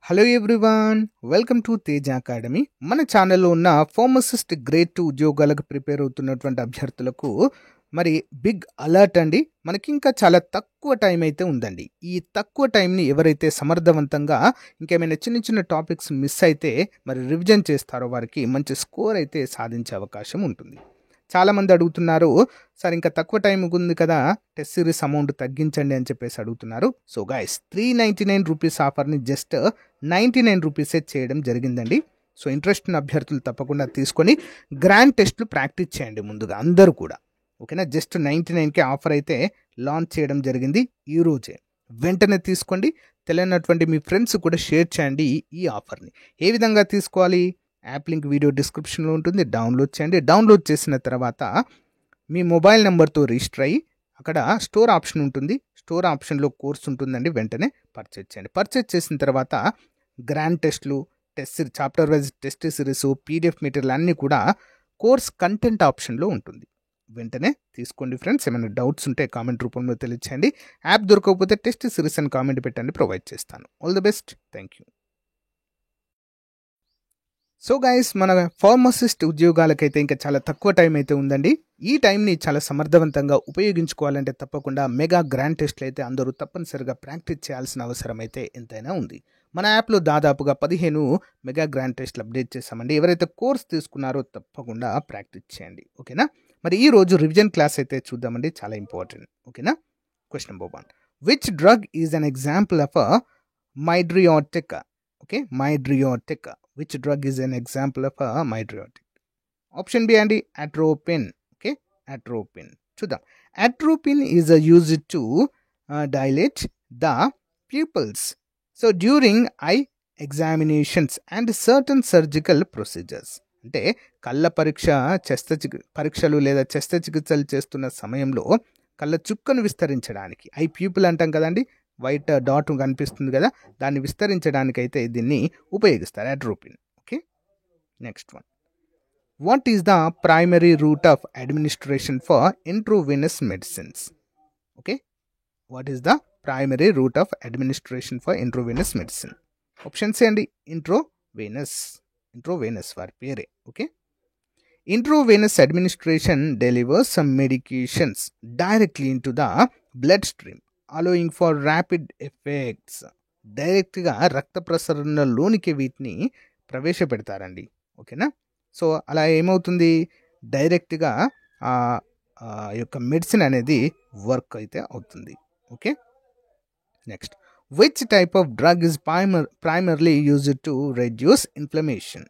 Hello everyone, welcome to Teja academy. మన ఛానల్లో ఉన్న ఫార్మసిస్ట్ గ్రేడ్ 2 ఉద్యోగాలకు ప్రిపేర్ అవుతున్నటువంటి అభ్యర్థులకు మరి బిగ్ అలర్ట్ అండి. మనకి ఇంకా చాలా తక్కువ టైం అయితే ఉందండి. ఈ తక్కువ టైంని ఎవరైతే సమర్థవంతంగా ఇంకేమైనా చిన్న చిన్న టాపిక్స్ మిస్ అయితే మరి రివిజన్ చేస్తారో వారికి మంచి స్కోర్ అయితే సాధించే అవకాశం ఉంటుంది. చాలామంది అడుగుతున్నారు, సార్ ఇంకా తక్కువ టైం ఉంది కదా, టెస్ట్ సిరీస్ అమౌంట్ తగ్గించండి అని చెప్పేసి అడుగుతున్నారు. సో గైస్, 399 రూపీస్ ఆఫర్ని జస్ట్ 99 రూపీసే చేయడం జరిగిందండి. సో ఇంట్రెస్ట్ ఉన్న అభ్యర్థులు తప్పకుండా తీసుకొని గ్రాండ్ టెస్ట్లు ప్రాక్టీస్ చేయండి ముందుగా అందరూ కూడా. ఓకేనా, జస్ట్ 99కే ఆఫర్ అయితే లాంచ్ చేయడం జరిగింది ఈ రోజే. వెంటనే తీసుకోండి. తెలియనటువంటి మీ ఫ్రెండ్స్ కూడా షేర్ చేయండి ఈ ఆఫర్ని. ఏ విధంగా తీసుకోవాలి? యాప్ లింక్ వీడియో డిస్క్రిప్షన్లో ఉంటుంది, డౌన్లోడ్ చేయండి. డౌన్లోడ్ చేసిన తర్వాత మీ మొబైల్ నెంబర్తో రిజిస్టర్ అయ్యి అక్కడ స్టోర్ ఆప్షన్ ఉంటుంది, స్టోర్ ఆప్షన్లో కోర్స్ ఉంటుందండి. వెంటనే పర్చేజ్ చేయండి. పర్చేజ్ చేసిన తర్వాత గ్రాండ్ టెస్ట్లు, chapter wise test series, PDF material అన్నీ కూడా కోర్స్ కంటెంట్ ఆప్షన్లో ఉంటుంది. వెంటనే తీసుకోండి ఫ్రెండ్స్. ఏమైనా డౌట్స్ ఉంటే కామెంట్ రూపంలో తెలియచేయండి. యాప్ దొరకకపోతే టెస్ట్ సిరీస్ అని కామెంట్ పెట్టండి, ప్రొవైడ్ చేస్తాను. All the best, thank you. So guys, మన ఫార్మసిస్ట్ ఉద్యోగాలకైతే ఇంకా చాలా తక్కువ టైం అయితే ఉందండి. ఈ టైంని చాలా సమర్థవంతంగా ఉపయోగించుకోవాలంటే తప్పకుండా మెగా గ్రాండ్ టెస్ట్లు అయితే అందరూ తప్పనిసరిగా ప్రాక్టీస్ చేయాల్సిన అవసరం అయితే ఎంతైనా ఉంది. మన యాప్లో దాదాపుగా 15 మెగా గ్రాండ్ టెస్ట్లు అప్డేట్ చేశామండి. ఎవరైతే కోర్స్ తీసుకున్నారో తప్పకుండా ప్రాక్టీస్ చేయండి. ఓకేనా, మరి ఈ రోజు రివిజన్ క్లాస్ అయితే చూద్దామండి, చాలా ఇంపార్టెంట్. ఓకేనా, question number 1, which drug is an example of mydriatic? Okay, mydriatic. Which drug is an example of a mydriatic? Option B అండి, atropine. Okay, atropine. చూద్దాం. Atropine is used to dilate the pupils. So during eye examinations and certain surgical procedures. అంటే కళ్ళ పరీక్షలు లేదా శస్త్రచికిత్సలు చేస్తున్న సమయంలో కళ్ళ చుక్కను విస్తరించడానికి, ఐ ప్యూపిల్ అంటాం కదండి, వైట్ డాట్ కనిపిస్తుంది కదా, దాన్ని విస్తరించడానికి అయితే దీన్ని ఉపయోగిస్తారు, atropine. Okay, next one, what is the primary route of administration for intravenous medicines? Okay, what is the primary route of administration for intravenous medicine? Options అండి, ఇంట్రోవెనస్ వారి పేరే. Okay, intravenous administration delivers some medications directly into the bloodstream, allowing for rapid effects. డైరెక్ట్గా రక్త ప్రసరణలోనికి వీటిని ప్రవేశపెడతారండి. ఓకేనా, so అలా ఏమవుతుంది, డైరెక్ట్గా యొక్క మెడిసిన్ అనేది వర్క్ అయితే అవుతుంది. Okay, next, which type of drug is primarily used to reduce inflammation?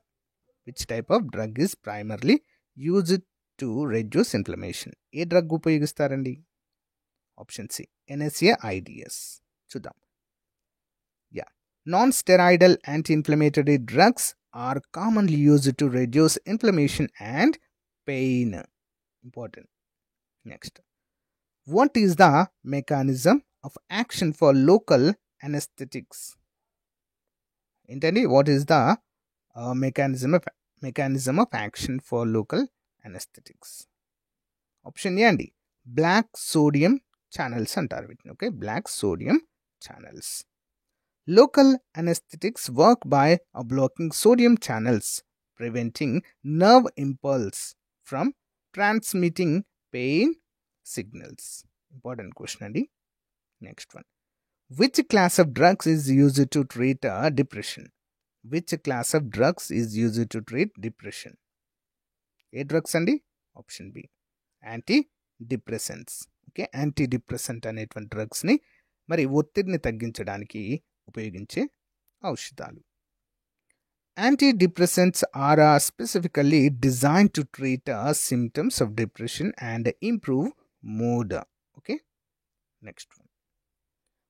Which type of drug is primarily used to reduce inflammation? ఏ డ్రగ్ ఉపయోగిస్తారండి? Option C, NSAIDs. చూద్దాం. Non steroidal anti inflammatory drugs are commonly used to reduce inflammation and pain. Important. Next, what is the mechanism of action for local anaesthetics? ఏంటండి, what is the mechanism of action for local anesthetics? Option A అండి, block sodium channels అంటారు వీటిని. Okay, block sodium channels. Local anaesthetics work by blocking sodium channels, preventing nerve impulse from transmitting pain signals. Important question అండి. Next one, which class of drugs is used to treat depression? Which class of drugs is used to treat depression? ఏ drugs అండి? Option B, anti depressants. Okay, anti depressant అనేటువంటి డ్రగ్స్ని మరి ఒత్తిడిని తగ్గించడానికి ఉపయోగించే ఔషధాలు. Anti depressants are specifically design to treat symptoms of depression and improve mood. Okay, next one,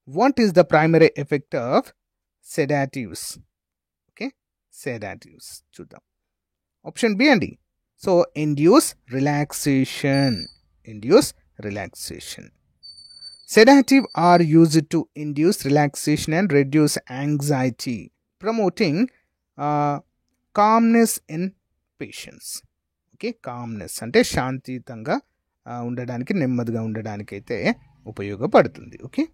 what is the primary effect of sedatives? Sedatives చూద్దాం. Option B అండి, so induce relaxation. Sedative are used to induce relaxation and reduce anxiety, promoting calmness in patients. Okay, calmness అంటే శాంతియుతంగా ఉండడానికి, నెమ్మదిగా ఉండడానికి అయితే ఉపయోగపడుతుంది. Okay,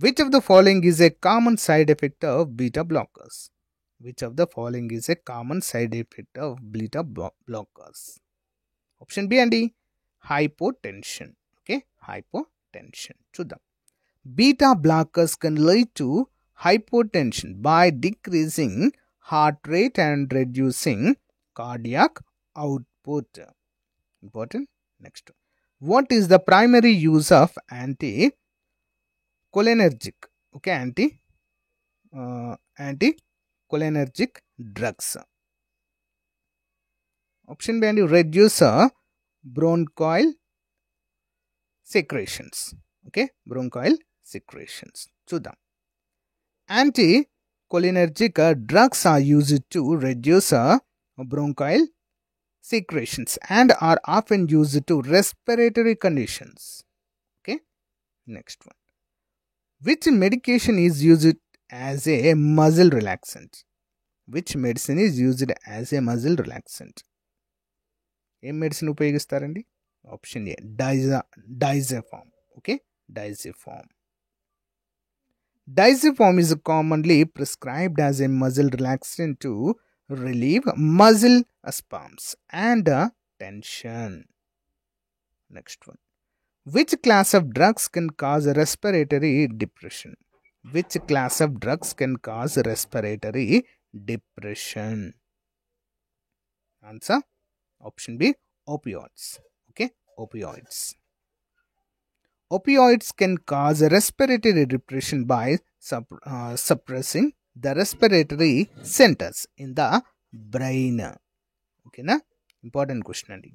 Which of the following is a common side effect of beta blockers? Which of the following is a common side effect of beta blockers? Option B అండి hypotension. Okay, hypotension. చూద్దాం. Beta blockers can lead to hypotension by decreasing heart rate and reducing cardiac output. Important. Next. What is the primary use of anticholinergic? Okay, anticholinergic drugs. Option B and reduce bronchoil secretions. Okay, bronchoil secretions. చూద్దాం. Anticholinergic drugs are used to reduce bronchoil secretions and are often used to respiratory conditions. Okay, next one. Which medication is used as a muscle relaxant? Which medicine is used as a muscle relaxant? ఏ medicine ఉపయోగిస్తారండి? Option A diazepam. Okay, diazepam. Diazepam is commonly prescribed as a muscle relaxant to relieve muscle spasms and tension. Next one. Which class of drugs can cause respiratory depression? Which class of drugs can cause respiratory depression? Answer option B, opioids. Okay, opioids. Opioids can cause respiratory depression by suppressing the respiratory centers in the brain. Okay na? Important question andi.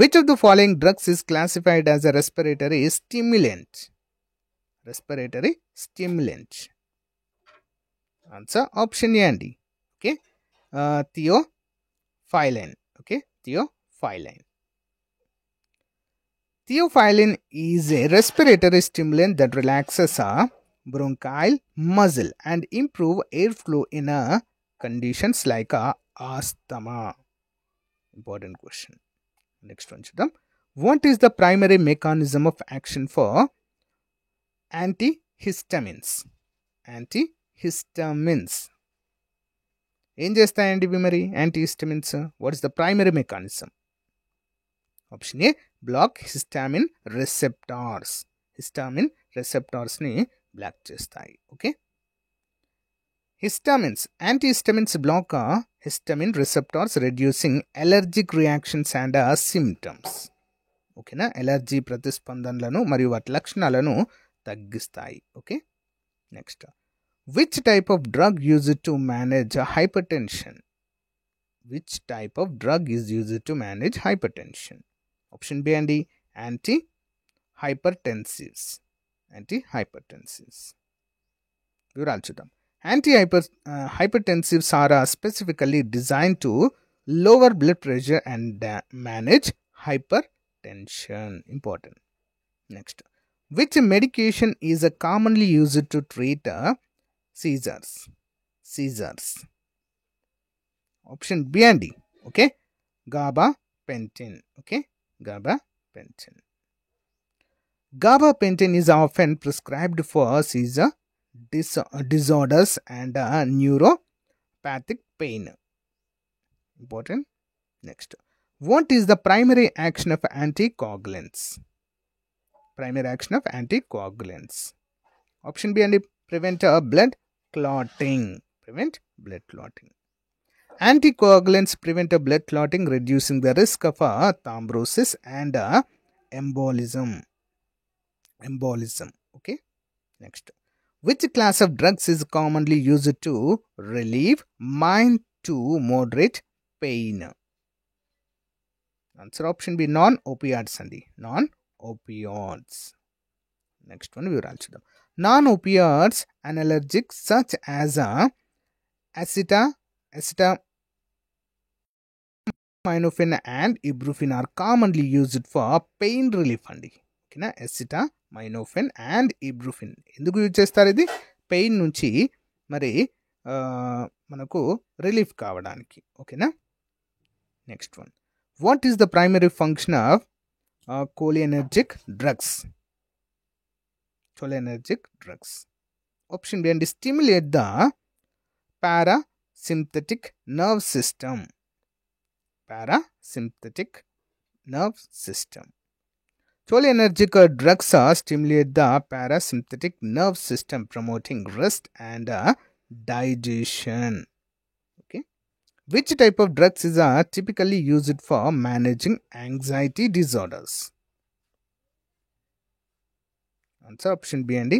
Which of the following drugs is classified as a respiratory stimulant? Respiratory stimulant. Answer option A andi. Okay, theophylline. Okay, theophylline. Theophylline is a respiratory stimulant that relaxes a bronchial muscle and improve airflow in conditions like asthma. Important question. Next one chudam. What is the primary mechanism of action for antihistamines? Antihistamines. ఏం చేస్తాయండి ఇవి మరి antihistamines? What is the primary mechanism? Option A block histamine receptors. Histamine రిసెప్టార్స్ని block చేస్తాయి. Okay, histamines antihistamines block histamine receptors reducing allergic reactions and symptoms. ఓకేనా, allergy ప్రతిస్పందనలను మరియు వాటి లక్షణాలను తగ్గిస్తాయి. Okay, next. Which type of drug used to manage hypertension? Which type of drug is used to manage hypertension? Option B and D, antihypertensives. Antihypertensives. వివరాలు చూద్దాం. Antihypertensives are specifically designed to lower blood pressure and manage hypertension. Important. Next. Which medication is commonly used to treat seizures? Option B and D. Okay, gabapentin. Okay, gabapentin. Gabapentin is often prescribed for seizure disorders and neuropathic pain. Important. Next. What is the primary action of anticoagulants? Primary action of anticoagulants. Option B and D, prevent blood clotting. Prevent blood clotting. Anticoagulants prevent blood clotting, reducing the risk of thrombosis and embolism. Okay, next. Which class of drugs is commonly used to relieve mild to moderate pain? Answer option B, non-opioids andi. Non-opioids. Next one వివరాలు చూద్దాం. Non-opioids analgesics such as acetaminophen and ibuprofen are commonly used for pain relief అండి. ఓకేనా, acetaminophen and ibuprofen ఎందుకు use చేస్తారు? ఇది pain నుంచి మరి మనకు రిలీఫ్ కావడానికి. ఓకేనా, next one. What is the primary function of cholinergic drugs? cholinergic drugs. Option B and stimulate the parasympathetic nerve system. Parasympathetic nerve system. Cholinergic drugs stimulate the parasympathetic nerve system, promoting rest and digestion. Okay. Which type of drugs is typically used for managing anxiety disorders? Answer option B and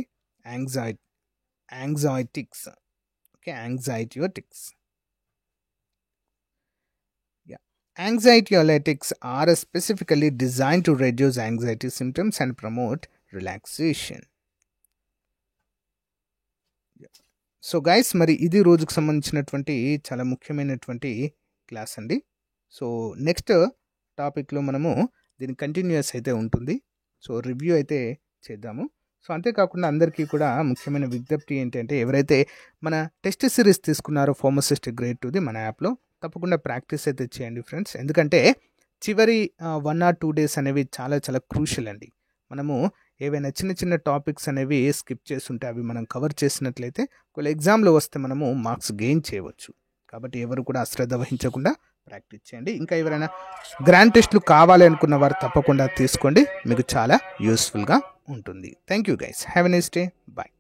anxiolytics. Okay, anxiolytics. Yeah, anxiolytics are specifically designed to reduce anxiety symptoms and promote relaxation. So guys, మరి ఇది రోజుకు సంబంధించినటువంటి చాలా ముఖ్యమైనటువంటి class అండి. So next టాపిక్లో మనము దీని కంటిన్యూస్ అయితే ఉంటుంది. సో రివ్యూ అయితే చేద్దాము. సో అంతేకాకుండా అందరికీ కూడా ముఖ్యమైన విజ్ఞప్తి ఏంటంటే, ఎవరైతే మన టెస్ట్ సిరీస్ తీసుకున్నారో ఫార్మసిస్ట్ గ్రేడ్ 2ది మన యాప్లో, తప్పకుండా ప్రాక్టీస్ అయితే చేయండి ఫ్రెండ్స్. ఎందుకంటే చివరి 1 or 2 days అనేవి చాలా చాలా క్రూషియల్ అండి. మనము ఏవైనా చిన్న చిన్న టాపిక్స్ అనేవి స్కిప్ చేస్తుంటే అవి మనం కవర్ చేసినట్లయితే ఒకవేళ ఎగ్జామ్లో వస్తే మనము మార్క్స్ గెయిన్ చేయవచ్చు. కాబట్టి ఎవరు కూడా అశ్రద్ధ వహించకుండా ప్రాక్టీస్ చేయండి. ఇంకా ఎవరైనా గ్రాండ్ టెస్ట్లు కావాలి అనుకున్న వారు తప్పకుండా తీసుకోండి, మీకు చాలా యూస్ఫుల్గా ఉంటుంది. Thank you guys, have a nice day, bye.